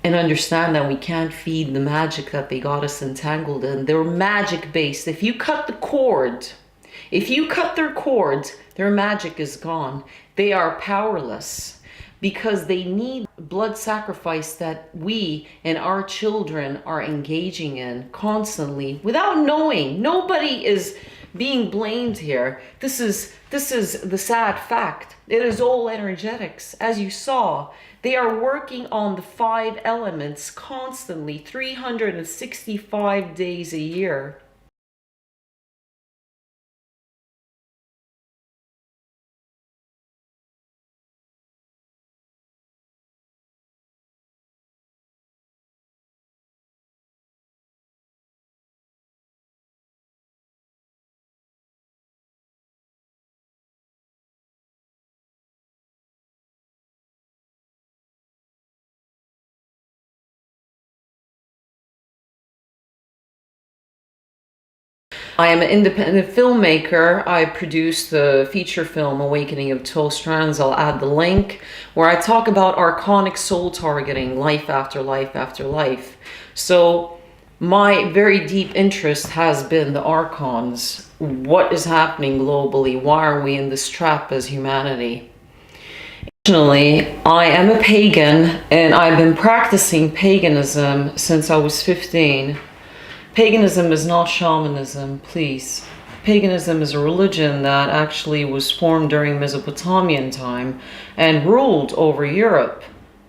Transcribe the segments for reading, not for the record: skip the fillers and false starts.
and understand that we can't feed the magic that they got us entangled in. They're magic based. If you cut the cord, if you cut their cords, their magic is gone. They are powerless because they need blood sacrifice that we and our children are engaging in constantly without knowing. Nobody is being blamed here. This is the sad fact. It is all energetics. As you saw, they are working on the 5 elements constantly, 365 days a year. I am an independent filmmaker. I produced the feature film Awakening of 12 Strands. I'll add the link, where I talk about archonic soul targeting, life after life after life. So my very deep interest has been the archons. What is happening globally? Why are we in this trap as humanity? Additionally, I am a pagan, and I've been practicing paganism since I was 15. Paganism is not shamanism, please. Paganism is a religion that actually was formed during Mesopotamian time and ruled over Europe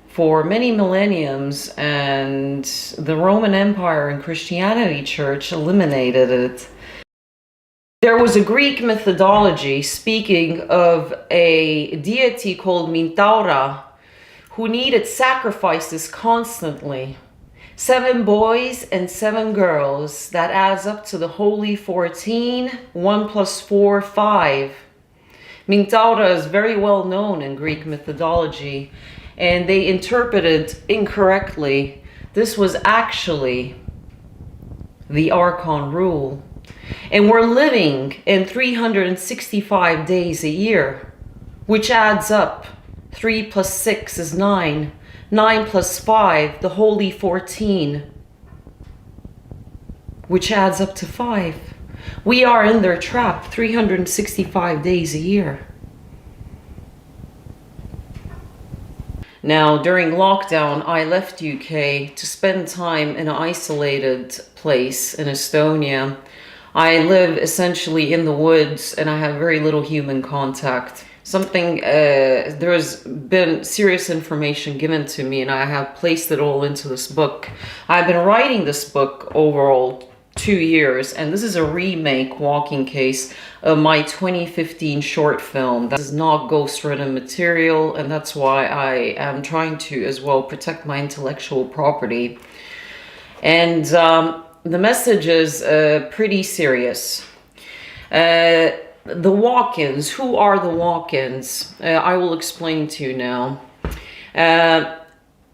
for many millenniums, and the Roman Empire and Christianity Church eliminated it. There was a Greek methodology speaking of a deity called Mintaura who needed sacrifices constantly. 7 boys and 7 girls, that adds up to the holy 14. 1 + 4, 5. Mintaura is very well known in Greek mythology, and they interpreted incorrectly. This was actually the Archon rule. And we're living in 365 days a year, which adds up. 3 + 6 is 9. 9 + 5, the holy 14, which adds up to 5. We are in their trap 365 days a year. Now, during lockdown, I left UK to spend time in an isolated place in Estonia. I live essentially in the woods, and I have very little human contact. There's been serious information given to me, and I have placed it all into this book. I've been writing this book overall 2 years, and this is a remake walking case of my 2015 short film. That is not ghost-written material, and that's why I am trying to as well protect my intellectual property. And the message is pretty serious. The walk-ins. Who are the walk-ins? I will explain to you now.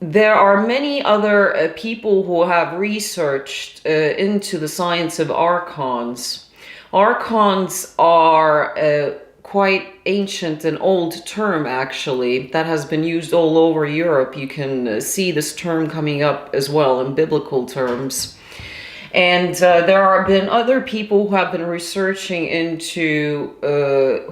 There are many other people who have researched into the science of archons. Archons are quite ancient and old term, actually, that has been used all over Europe. You can see this term coming up as well in biblical terms. And there have been other people who have been researching into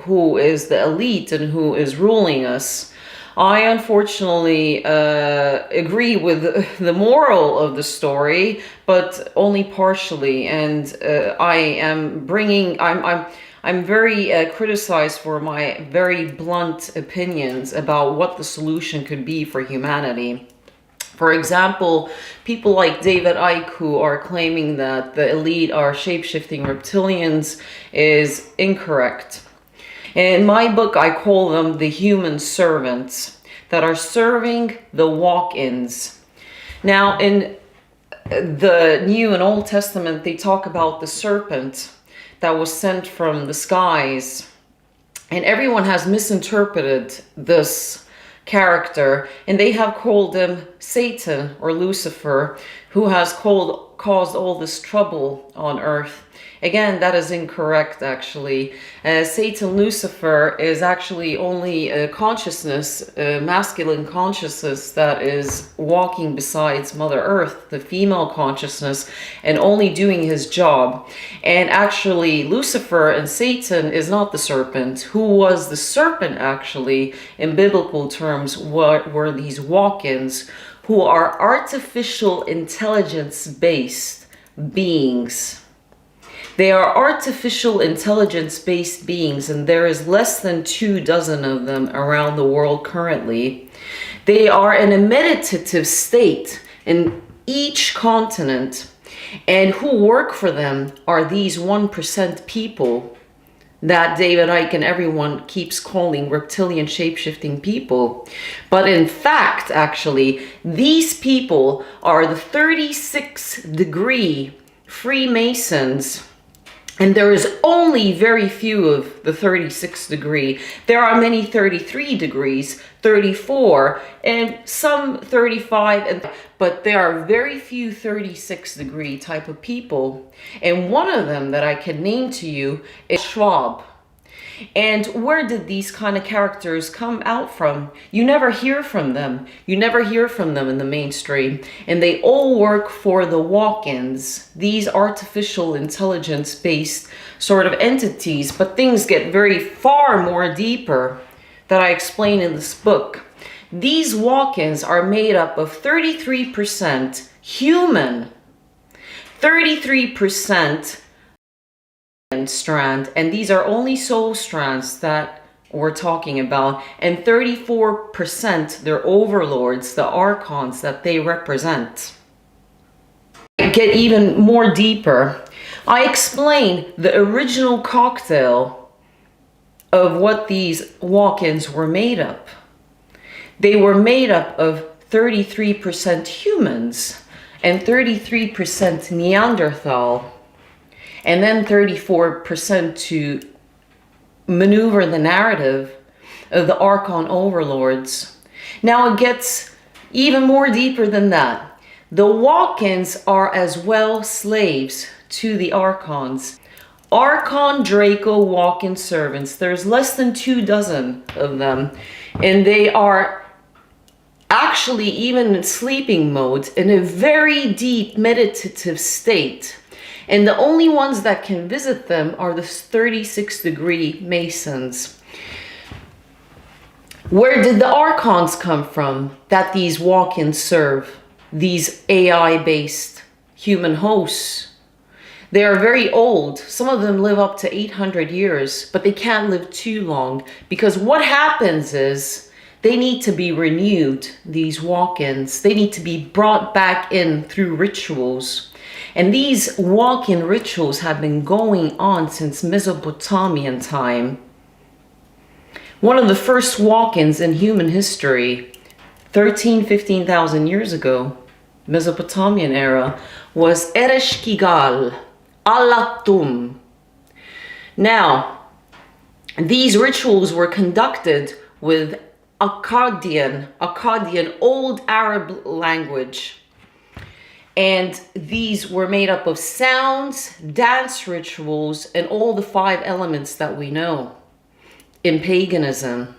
who is the elite and who is ruling us. I unfortunately agree with the moral of the story, but only partially. And I'm very criticized for my very blunt opinions about what the solution could be for humanity. For example, people like David Icke, who are claiming that the elite are shape-shifting reptilians, is incorrect. In my book, I call them the human servants that are serving the walk-ins. Now, in the New and Old Testament, they talk about the serpent that was sent from the skies. And everyone has misinterpreted this character, and they have called him Satan or Lucifer, who has caused all this trouble on earth. Again, that is incorrect, actually. Satan, Lucifer, is actually only a consciousness, a masculine consciousness that is walking besides Mother Earth, the female consciousness, and only doing his job. And actually, Lucifer and Satan is not the serpent. Who was the serpent, actually, in biblical terms, were these walk-ins, who are artificial intelligence-based beings. They are artificial intelligence-based beings, and there is less than 24 of them around the world currently. They are in a meditative state in each continent, and who work for them are these 1% people that David Icke and everyone keeps calling reptilian shape-shifting people. But in fact, actually, these people are the 36-degree Freemasons. And there is only very few of the 36 degree. There are many 33 degrees, 34, and some 35, but there are very few 36 degree type of people. And one of them that I can name to you is Schwab. And where did these kind of characters come out from? You never hear from them. You never hear from them in the mainstream. And they all work for the walk-ins, these artificial intelligence-based sort of entities. But things get very far more deeper that I explain in this book. These walk-ins are made up of 33% human, 33% strand, and these are only soul strands that we're talking about, and 34% they're overlords, the archons that they represent. Get even more deeper. I explain the original cocktail of what these walk-ins were made up. They were made up of 33% humans and 33% Neanderthal, and then 34% to maneuver the narrative of the Archon overlords. Now it gets even more deeper than that. The walk-ins are as well slaves to the Archons. Archon Draco walk-in servants, there's less than 24 of them, and they are actually even in sleeping mode in a very deep meditative state. And the only ones that can visit them are the 36-degree Masons. Where did the Archons come from that these walk-ins serve? These AI-based human hosts. They are very old. Some of them live up to 800 years, but they can't live too long, because what happens is they need to be renewed, these walk-ins. They need to be brought back in through rituals. And these walk-in rituals have been going on since Mesopotamian time. One of the first walk-ins in human history, 15,000 years ago, Mesopotamian era, was Eresh Kigal, Alatum. Now, these rituals were conducted with Akkadian Old Arab language. And these were made up of sounds, dance rituals, and all the 5 elements that we know in paganism.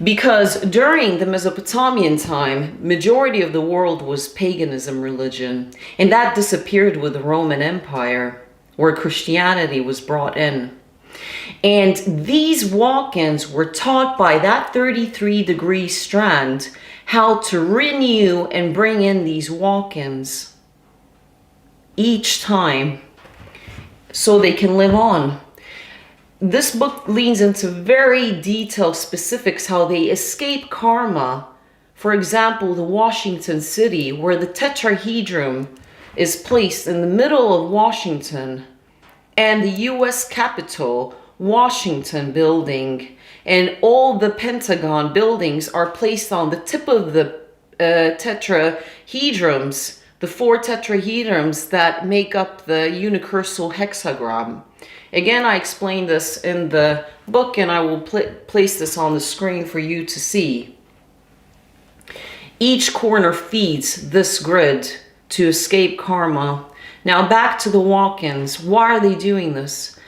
Because during the Mesopotamian time, majority of the world was paganism religion, and that disappeared with the Roman Empire, where Christianity was brought in. And these walk-ins were taught by that 33-degree strand how to renew and bring in these walk-ins each time so they can live on. This book leans into very detailed specifics how they escape karma. For example, the Washington City, where the tetrahedron is placed in the middle of Washington, and the US Capitol, Washington building, and all the Pentagon buildings are placed on the tip of the tetrahedrons, the 4 tetrahedrons that make up the unicursal hexagram. Again, I explain this in the book, and I will place this on the screen for you to see. Each corner feeds this grid to escape karma. Now back to the walk-ins. Why are they doing this?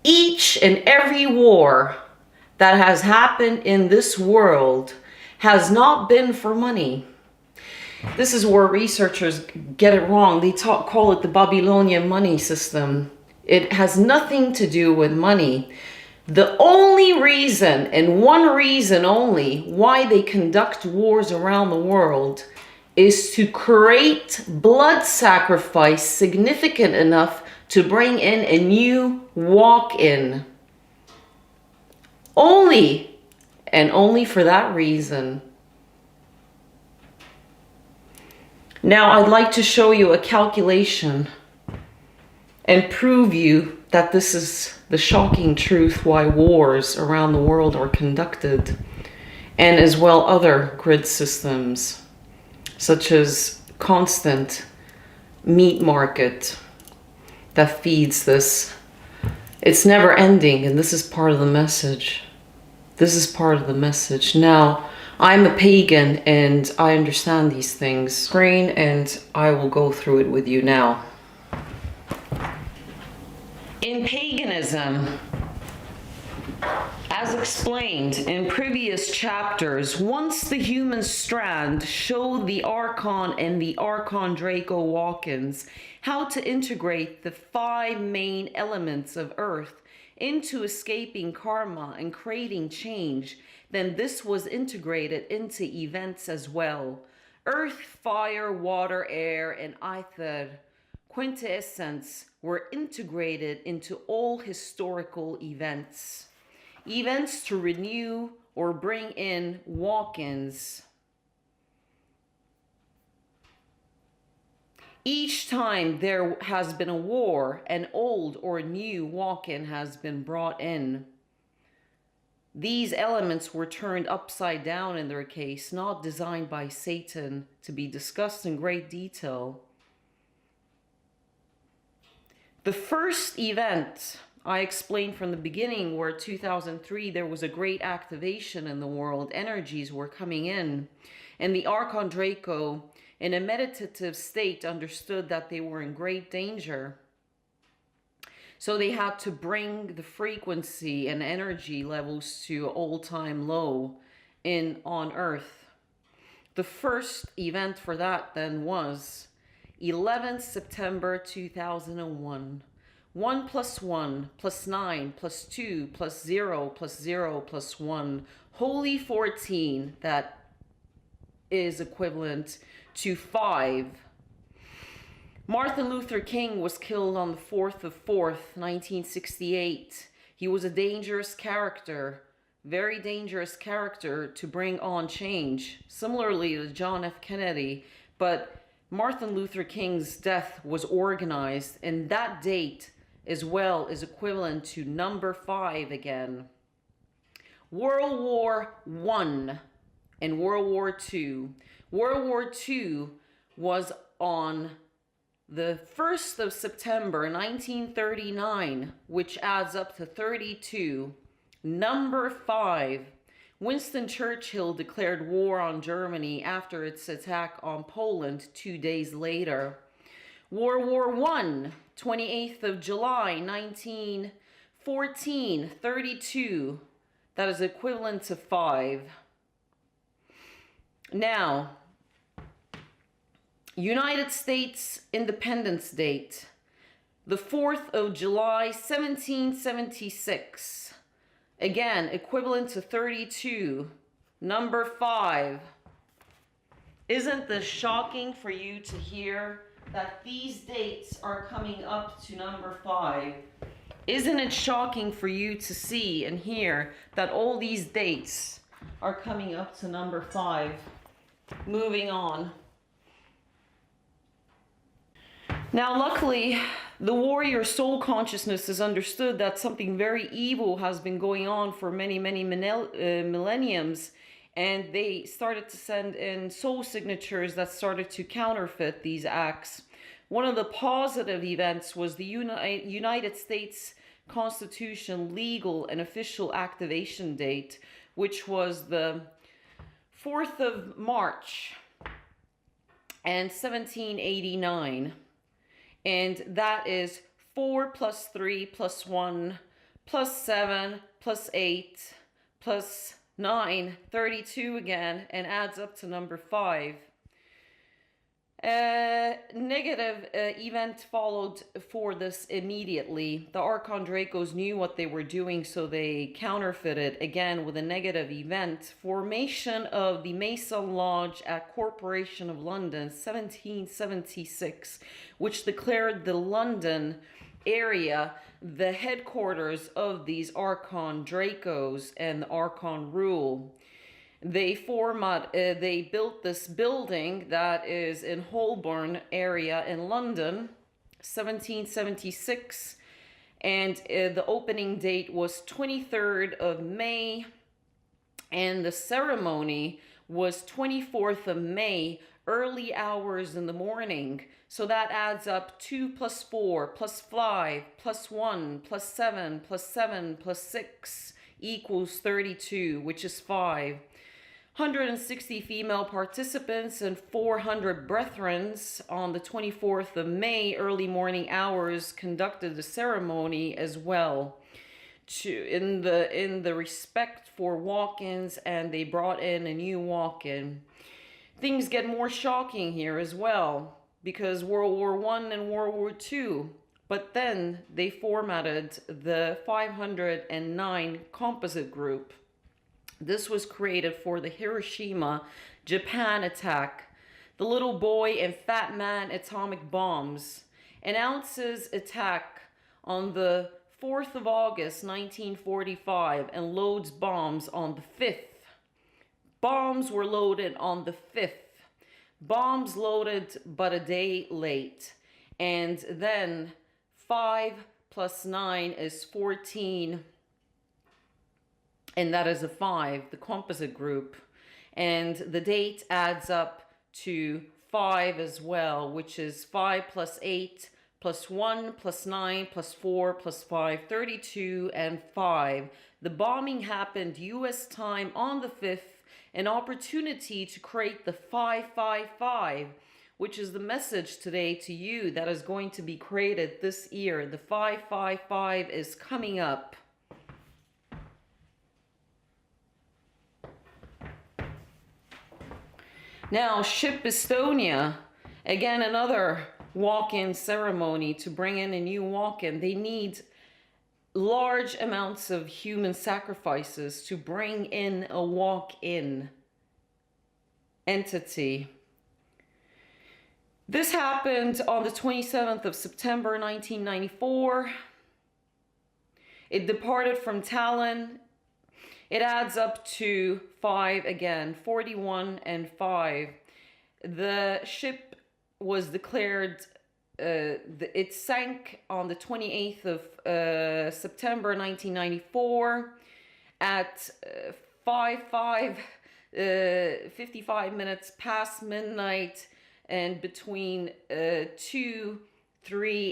Each and every war that has happened in this world has not been for money. This is where researchers get it wrong. They call it the Babylonian money system. It has nothing to do with money. The only reason, and one reason only, why they conduct wars around the world is to create blood sacrifice significant enough to bring in a new walk-in. Only, and only for that reason. Now I'd like to show you a calculation and prove you that this is the shocking truth why wars around the world are conducted, and as well other grid systems such as constant meat market that feeds this. It's never ending, and this is part of the message. This is part of the message. Now, I'm a pagan and I understand these things. Screen, and I will go through it with you now. In paganism, as explained in previous chapters, once the human strand showed the Archon and the Archon Draco walk-ins how to integrate the 5 main elements of Earth into escaping karma and creating change, then this was integrated into events as well. Earth, fire, water, air, and ether, quintessence, were integrated into all historical events. Events to renew or bring in walk-ins. Each time there has been a war, an old or new walk-in has been brought in. These elements were turned upside down in their case, not designed by Satan, to be discussed in great detail. The first event I explained from the beginning, where 2003 there was a great activation in the world, energies were coming in, and the Archon Draco in a meditative state understood that they were in great danger. So they had to bring the frequency and energy levels to all-time low on Earth. The first event for that then was 11th September 2001. 1 + 1 + 9 + 2 + 0 + 0 + 1. Holy 14, that is equivalent to 5. Martin Luther King was killed on the 4th of 4th, 1968. He was a dangerous character, very dangerous character to bring on change, similarly to John F. Kennedy. But Martin Luther King's death was organized, and that date as well is equivalent to number 5 again. World War I and World War II. World War II was on the 1st of September 1939, which adds up to 32. Number 5. Winston Churchill declared war on Germany after its attack on Poland 2 days later. World War I, 28th of July 1914, 32. That is equivalent to 5. Now, United States Independence date, the 4th of July, 1776. Again, equivalent to 32. Number 5. Isn't this shocking for you to hear that these dates are coming up to number 5? Isn't it shocking for you to see and hear that all these dates are coming up to number 5? Moving on. Now, luckily, the warrior soul consciousness has understood that something very evil has been going on for many, many millenniums, and they started to send in soul signatures that started to counterfeit these acts. One of the positive events was the United States Constitution legal and official activation date, which was the 4th of March and 1789. And that is 4 plus 3 plus 1 plus 7 plus 8 plus 9, 32 again, and adds up to number 5. Negative event followed for this immediately. The Archondracos knew what they were doing, so they counterfeited again with a negative event. Formation of the Mason Lodge at Corporation of London, 1776, which declared the London area the headquarters of these Archondracos and the Archon rule. They built this building that is in Holborn area in London, 1776, and the opening date was 23rd of May, and the ceremony was 24th of May, early hours in the morning. So that adds up 2 plus 4 plus 5 plus 1 plus 7 plus 7 plus 6 equals 32, which is 5. 160 female participants and 400 brethrens on the 24th of May, early morning hours, conducted the ceremony as well. In the respect for walk-ins, and they brought in a new walk-in. Things get more shocking here as well, because World War I and World War II. But then they formatted the 509 composite group. This was created for the Hiroshima, Japan attack. The little boy and fat man atomic bombs. Announces attack on the 4th of August, 1945, and loads bombs on the 5th. Bombs were loaded on the 5th. Bombs loaded but a day late. And then 5 plus 9 is 14. And that is a 5, the composite group. And the date adds up to 5 as well, which is 5 plus 8 plus 1 plus 9 plus 4 plus 5, 32 and 5. The bombing happened US time on the 5th, an opportunity to create the 555, which is the message today to you that is going to be created this year. The 555 is coming up. Now, Ship Estonia, again, another walk-in ceremony to bring in a new walk-in. They need large amounts of human sacrifices to bring in a walk-in entity. This happened on the 27th of September, 1994. It departed from Tallinn. It adds up to 5 again, 41 and 5. The ship was declared, it sank on the 28th of September 1994 at 55 minutes past midnight and between 2-3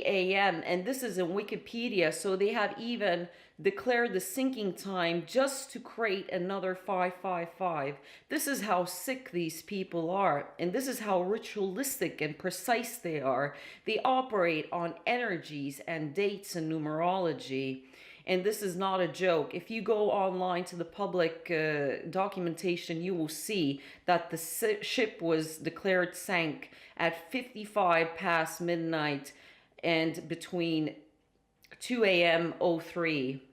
a.m. And this is in Wikipedia, so they have even declared the sinking time just to create another 555. This is how sick these people are, and this is how ritualistic and precise they are. They operate on energies and dates and numerology. And this is not a joke. If you go online to the public documentation, you will see that the ship was declared sank at 55 past midnight and between 2 a.m. 03.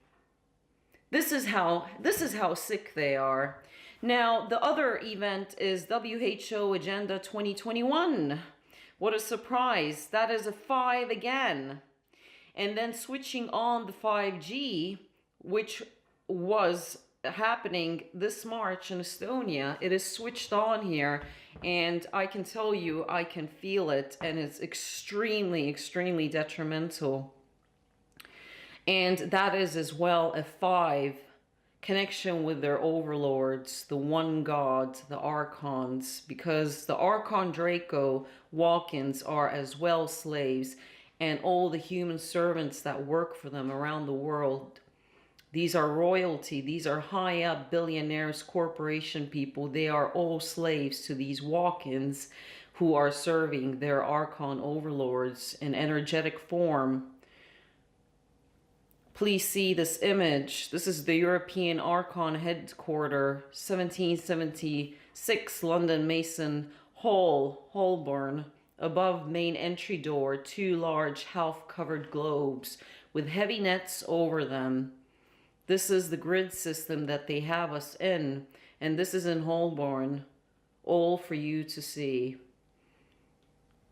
This is how sick they are. Now, the other event is WHO Agenda 2021. What a surprise. That is a 5 again. And then switching on the 5G, which was happening this March in Estonia, it is switched on here, and I can tell you, I can feel it, and it's extremely, extremely detrimental. And that is as well a 5, connection with their overlords, the one god, the archons, because the Archon Draco walk-ins are as well slaves, and all the human servants that work for them around the world. These are royalty. These are high up billionaires, corporation people. They are all slaves to these walk-ins who are serving their Archon overlords in energetic form. Please see this image. This is the European Archon headquarter, 1776 London Mason Hall, Holborn. Above main entry door, 2 large half-covered globes with heavy nets over them. This is the grid system that they have us in, and this is in Holborn, all for you to see.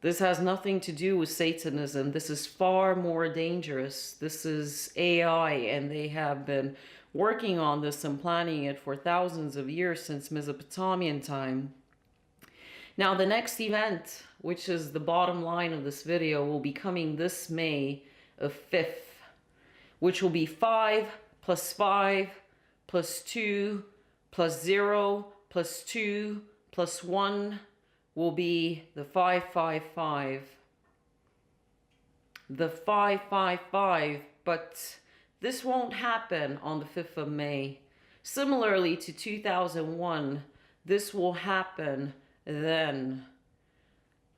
This has nothing to do with Satanism. This is far more dangerous. This is AI, and they have been working on this and planning it for thousands of years, since Mesopotamian time. Now, the next event, which is the bottom line of this video, will be coming this May of 5th, which will be 5 plus 5 plus 2 plus 0 plus 2 plus 1 will be the 555. The 555, but this won't happen on the 5th of May. Similarly to 2001, this will happen then,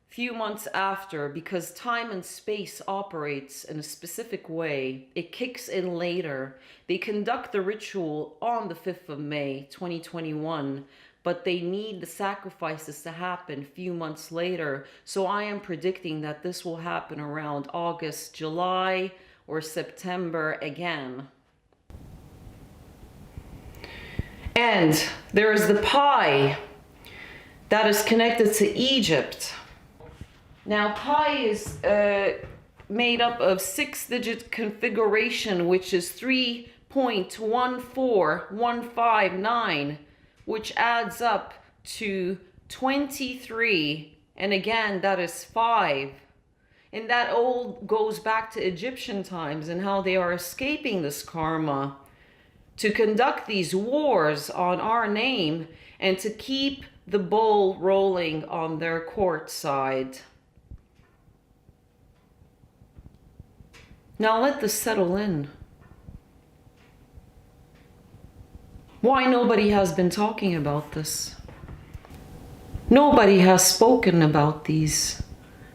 few months after, because time and space operates in a specific way. It kicks in later. They conduct the ritual on the 5th of May 2021, but they need the sacrifices to happen few months later. So I am predicting that this will happen around August, July, or September again. And there is the pi that is connected to Egypt. Now, pi is made up of 6-digit configuration, which is 3.14159, which adds up to 23. And again, that is 5. And that all goes back to Egyptian times and how they are escaping this karma to conduct these wars on our name and to keep the ball rolling on their court side. Now let this settle in. Why nobody has been talking about this? Nobody has spoken about these.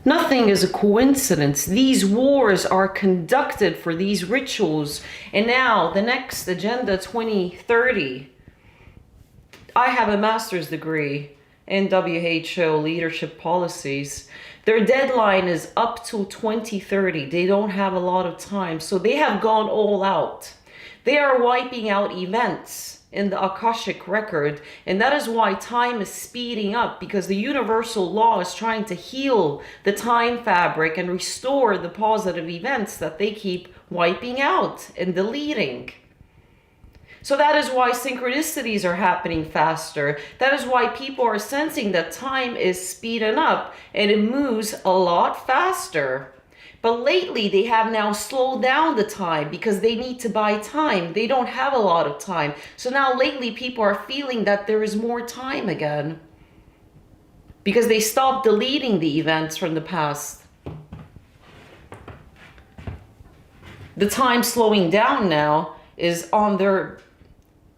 Nothing is a coincidence. These wars are conducted for these rituals. And now the next Agenda 2030. I have a master's degree in WHO leadership policies. Their deadline is up to 2030. They don't have a lot of time, so they have gone all out. They are wiping out events in the Akashic record, and that is why time is speeding up, because the universal law is trying to heal the time fabric and restore the positive events that they keep wiping out and deleting. So that is why synchronicities are happening faster. That is why people are sensing that time is speeding up and it moves a lot faster. But lately they have now slowed down the time because they need to buy time. They don't have a lot of time. So now lately people are feeling that there is more time again, because they stopped deleting the events from the past. The time slowing down now is on their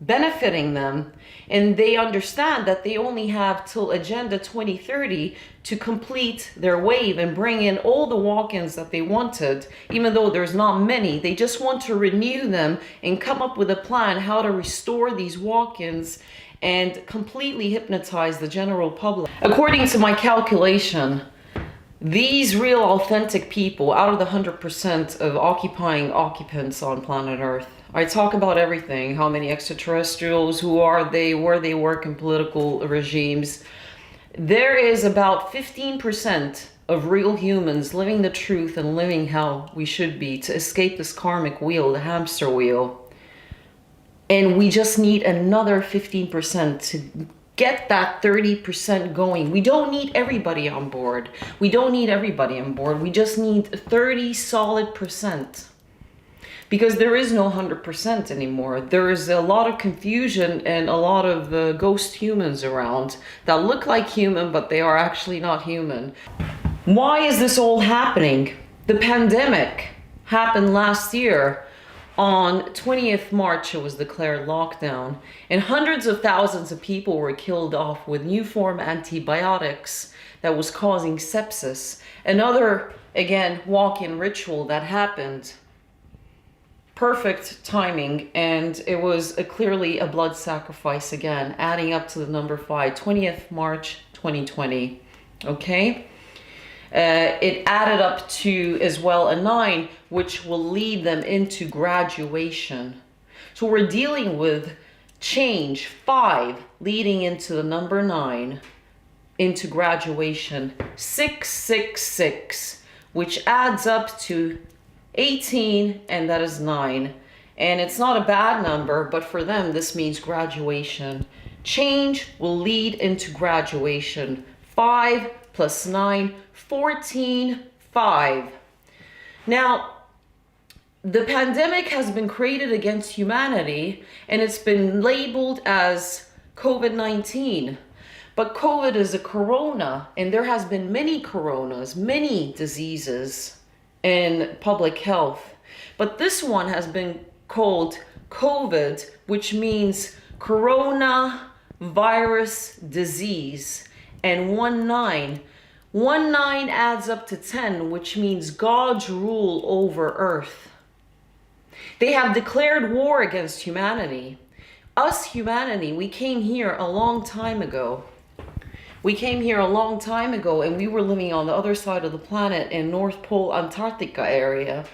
benefiting them, and they understand that they only have till Agenda 2030 to complete their wave and bring in all the walk-ins that they wanted. Even though there's not many, they just want to renew them and come up with a plan how to restore these walk-ins and completely hypnotize the general public. According to my calculation, these real authentic people, out of the 100% of occupying occupants on planet Earth, I talk about everything, how many extraterrestrials, who are they, where they work in political regimes. There is about 15% of real humans living the truth and living how we should be to escape this karmic wheel, the hamster wheel. And we just need another 15% to get that 30% going. We don't need everybody on board. We don't need everybody on board. We just need 30 solid percent. Because there is no 100% anymore. There is a lot of confusion and a lot of ghost humans around that look like human, but they are actually not human. Why is this all happening? The pandemic happened last year. On 20th March, it was declared lockdown, and hundreds of thousands of people were killed off with new form antibiotics that was causing sepsis. Another, again, walk-in ritual that happened. Perfect timing, and it was clearly a blood sacrifice again, adding up to the number 5, 20th March 2020. Okay? It added up to as well a 9, which will lead them into graduation. So we're dealing with change, 5 leading into the number 9, into graduation. 666, which adds up to 18, and that is 9. And it's not a bad number, but for them this means graduation. Change will lead into graduation. 5 plus 9, 14, 5. Now, the pandemic has been created against humanity, and it's been labeled as COVID-19. But COVID is a corona, and there has been many coronas, many diseases in public health. But this one has been called COVID, which means coronavirus disease, and 19. 19 adds up to 10, which means God's rule over earth. They have declared war against humanity. Us, humanity, we came here a long time ago. We came here a long time ago, and we were living on the other side of the planet in North Pole, Antarctica area,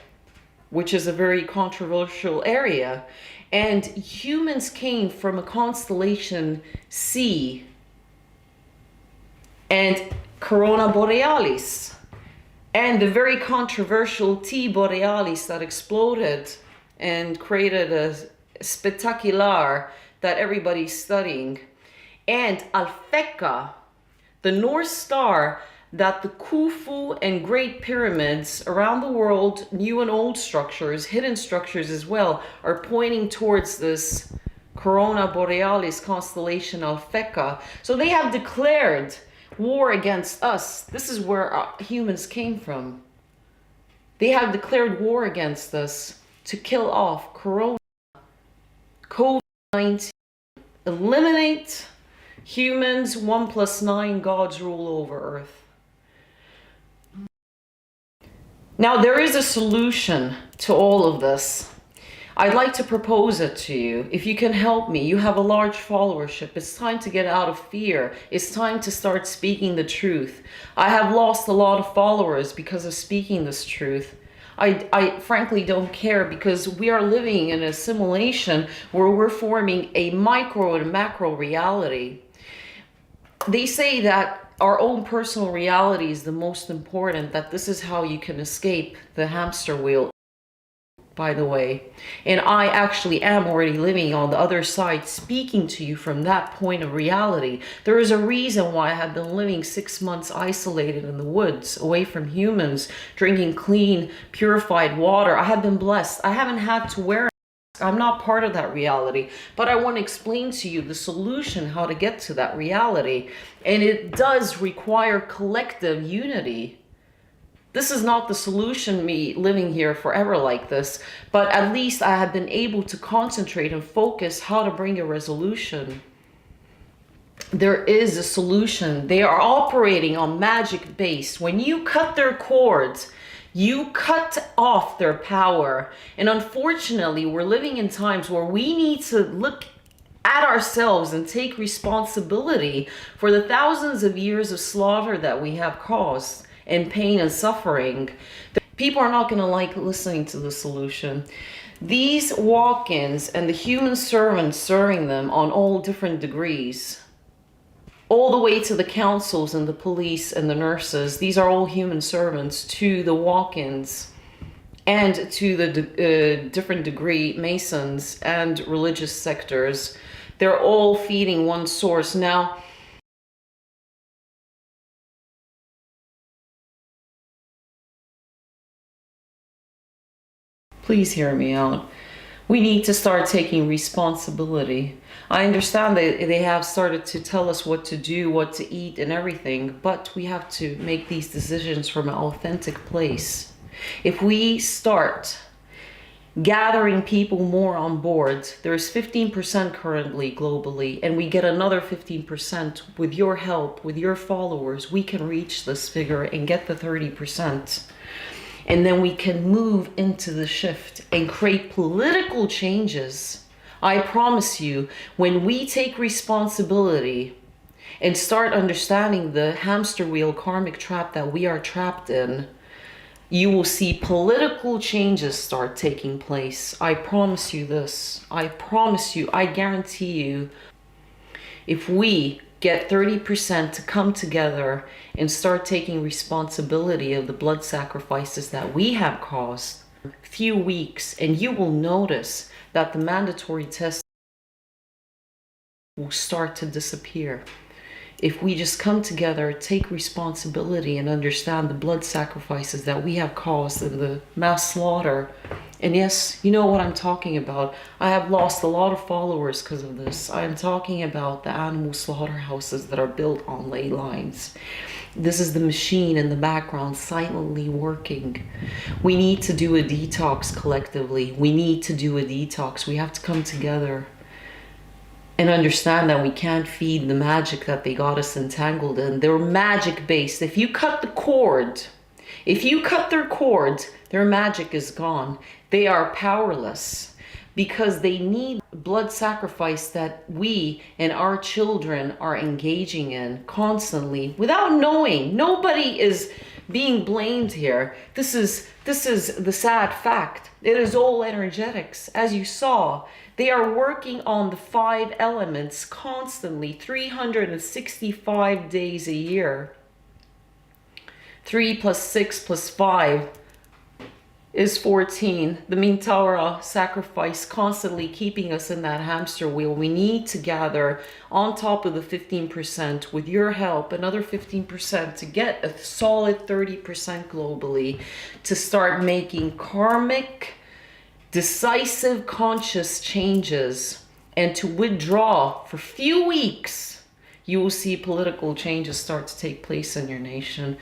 which is a very controversial area. And humans came from a constellation C and Corona Borealis, and the very controversial T Borealis that exploded and created a spectacular that everybody's studying, and Alphecca, the North Star that the Khufu and Great Pyramids around the world, new and old structures, hidden structures as well, are pointing towards this Corona Borealis constellation Alphecca. So they have declared war against us. This is where humans came from. They have declared war against us to kill off Corona, COVID-19, eliminate humans, 1 plus 9, God's rule over earth. Now, there is a solution to all of this. I'd like to propose it to you. If you can help me, you have a large followership. It's time to get out of fear. It's time to start speaking the truth. I have lost a lot of followers because of speaking this truth. I frankly don't care, because we are living in a simulation where we're forming a micro and macro reality. They say that our own personal reality is the most important, that this is how you can escape the hamster wheel, by the way. And I actually am already living on the other side, speaking to you from that point of reality. There is a reason why I have been living 6 months isolated in the woods, away from humans, drinking clean, purified water. I have been blessed. I haven't had to wear. I'm not part of that reality, but I want to explain to you the solution, how to get to that reality. And it does require collective unity. This is not the solution, me living here forever like this, but at least I have been able to concentrate and focus how to bring a resolution. There is a solution. They are operating on magic base. When you cut their cords, you cut off their power. And unfortunately, we're living in times where we need to look at ourselves and take responsibility for the thousands of years of slaughter that we have caused, and pain and suffering. People are not going to like listening to the solution. These walk-ins and the human servants serving them on all different degrees, all the way to the councils and the police and the nurses, these are all human servants to the walk-ins and to the different degree Masons and religious sectors. They're all feeding one source. Now, please hear me out. We need to start taking responsibility. I understand that they have started to tell us what to do, what to eat and everything, but we have to make these decisions from an authentic place. If we start gathering people more on board. There's 15% currently globally, and we get another 15%. With your help, with your followers, we can reach this figure and get the 30%. And then we can move into the shift and create political changes. I promise you, when we take responsibility and start understanding the hamster wheel karmic trap that we are trapped in, you will see political changes start taking place. I promise you this. I promise you, I guarantee you, if we get 30% to come together and start taking responsibility of the blood sacrifices that we have caused, a few weeks, and you will notice that the mandatory test will start to disappear. If we just come together, take responsibility, and understand the blood sacrifices that we have caused in the mass slaughter. And yes, you know what I'm talking about. I have lost a lot of followers because of this. I'm talking about the animal slaughterhouses that are built on ley lines. This is the machine in the background silently working. We need to do a detox collectively. We need to do a detox. We have to come together and understand that we can't feed the magic that they got us entangled in. They're magic based. If you cut the cord, if you cut their cord, their magic is gone. They are powerless because they need blood sacrifice that we and our children are engaging in constantly without knowing. Nobody is being blamed here. This is the sad fact. It is all energetics. As you saw, they are working on the 5 elements constantly, 365 days a year. 3 plus 6 plus 5 is 14. The Mintara sacrifice constantly keeping us in that hamster wheel. We need to gather on top of the 15% with your help, another 15% to get a solid 30% globally, to start making karmic, decisive, conscious changes, and to withdraw for a few weeks. You will see political changes start to take place in your nation.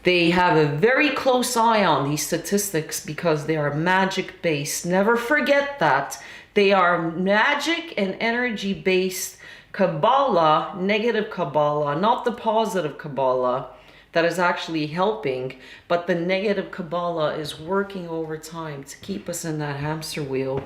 They have a very close eye on these statistics because they are magic based. Never forget that. They are magic and energy based Kabbalah, negative Kabbalah, not the positive Kabbalah that is actually helping, but the negative Kabbalah is working over time to keep us in that hamster wheel.